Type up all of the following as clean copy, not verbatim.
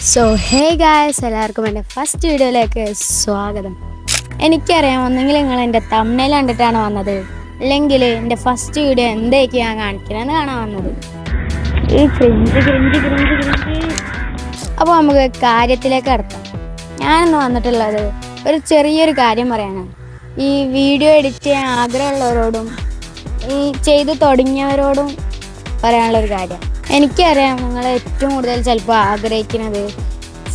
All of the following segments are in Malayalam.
സോ ഹേ ഗായ്സ്, എല്ലാവർക്കും എൻ്റെ ഫസ്റ്റ് വീഡിയോയിലേക്ക് സ്വാഗതം. എനിക്കറിയാം, ഒന്നെങ്കിൽ നിങ്ങൾ എൻ്റെ തംബ്നെയിൽ കണ്ടിട്ടാണ് വന്നത്, അല്ലെങ്കിൽ എൻ്റെ ഫസ്റ്റ് വീഡിയോ എന്തൊക്കെ ഞാൻ കാണിക്കണമെന്ന് കാണാൻ വന്നത്. ഈ അപ്പോൾ നമുക്ക് കാര്യത്തിലേക്ക് കടത്താം. ഞാനിന്ന് വന്നിട്ടുള്ളത് ഒരു ചെറിയൊരു കാര്യം പറയാനാണ്. ഈ വീഡിയോ എഡിറ്റ് ചെയ്യാൻ ആഗ്രഹമുള്ളവരോടും ഈ ചെയ്ത് തുടങ്ങിയവരോടും പറയാനുള്ളൊരു കാര്യം. എനിക്കറിയാം നിങ്ങൾ ഏറ്റവും കൂടുതൽ ചിലപ്പോൾ ആഗ്രഹിക്കുന്നത്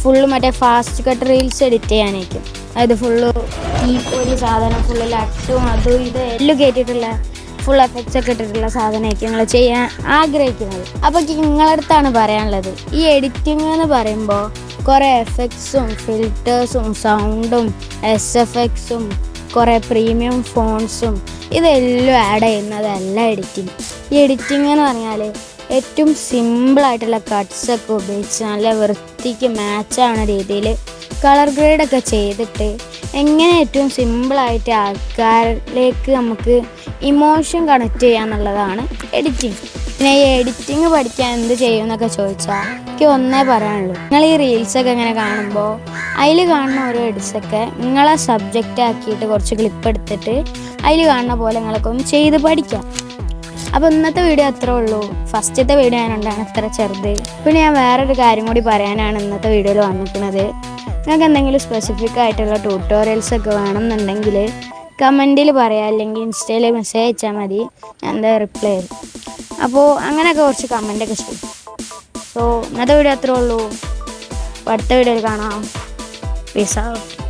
ഫുള്ള് മറ്റേ ഫാസ്റ്റ് കട്ട് റീൽസ് എഡിറ്റ് ചെയ്യാനായിരിക്കും. അതായത് ഫുള്ള് ഈ ഒരു സാധനം ഫുള്ള് ലട്ടും അതും ഇത് എല്ലാം കയറ്റിയിട്ടുള്ള ഫുൾ എഫക്ട്സ് ഒക്കെ ഇട്ടിട്ടുള്ള സാധനമായിരിക്കും നിങ്ങൾ ചെയ്യാൻ ആഗ്രഹിക്കുന്നത്. അപ്പോൾ നിങ്ങളുടെ അടുത്താണ് പറയാനുള്ളത്, ഈ എഡിറ്റിംഗ് എന്ന് പറയുമ്പോൾ കുറേ എഫക്ട്സും ഫിൽറ്റേഴ്സും സൗണ്ടും SFX കുറേ പ്രീമിയം ഫോൺസും ഇതെല്ലാം ആഡ് ചെയ്യുന്നതല്ല എഡിറ്റിംഗ്. ഈ എഡിറ്റിംഗ് എന്ന് പറഞ്ഞാൽ ഏറ്റവും സിമ്പിളായിട്ടുള്ള കട്ട്സൊക്കെ ഉപയോഗിച്ച് നല്ല വൃത്തിക്ക് മാച്ചാവുന്ന രീതിയിൽ കളർ ഗ്രേഡൊക്കെ ചെയ്തിട്ട് എങ്ങനെ ഏറ്റവും സിമ്പിളായിട്ട് ആൾക്കാരിലേക്ക് നമുക്ക് ഇമോഷൻ കണക്ട് ചെയ്യാന്നുള്ളതാണ് എഡിറ്റിംഗ്. പിന്നെ ഈ എഡിറ്റിംഗ് പഠിക്കാൻ എന്ത് ചെയ്യുമെന്നൊക്കെ ചോദിച്ചാൽ എനിക്ക് ഒന്നേ പറയാനുള്ളൂ, നിങ്ങൾ ഈ റീൽസൊക്കെ ഇങ്ങനെ കാണുമ്പോൾ അതിൽ കാണുന്ന ഓരോ എഡിറ്റ്സൊക്കെ നിങ്ങളെ സബ്ജക്റ്റ് ആക്കിയിട്ട് കുറച്ച് ക്ലിപ്പ് എടുത്തിട്ട് അതിൽ കാണുന്ന പോലെ നിങ്ങളൊക്കെ ഒന്ന് ചെയ്ത് പഠിക്കാം. അപ്പോൾ ഇന്നത്തെ വീഡിയോ അത്രേ ഉള്ളൂ. ഫസ്റ്റത്തെ വീഡിയോ ഞാനുണ്ടാണ് ഇത്ര ചെറുത്. പിന്നെ ഞാൻ വേറൊരു കാര്യം കൂടി പറയാനാണ് ഇന്നത്തെ വീഡിയോയിൽ വന്നിരിക്കുന്നത്. നിങ്ങൾക്ക് എന്തെങ്കിലും സ്പെസിഫിക് ആയിട്ടുള്ള ട്യൂട്ടോറിയൽസൊക്കെ വേണമെന്നുണ്ടെങ്കിൽ കമൻറ്റിൽ പറയാം, അല്ലെങ്കിൽ ഇൻസ്റ്റയിൽ മെസ്സേജ് അയച്ചാൽ മതി, ഞാൻ എന്താ റിപ്ലൈ ചെയ്യും. അപ്പോൾ അങ്ങനെയൊക്കെ കുറച്ച് കമൻറ്റൊക്കെ ചെയ്യും. സോ ഇന്നത്തെ വീഡിയോ അത്രേ ഉള്ളൂ. അടുത്ത വീഡിയോയിൽ കാണാം. Peace out.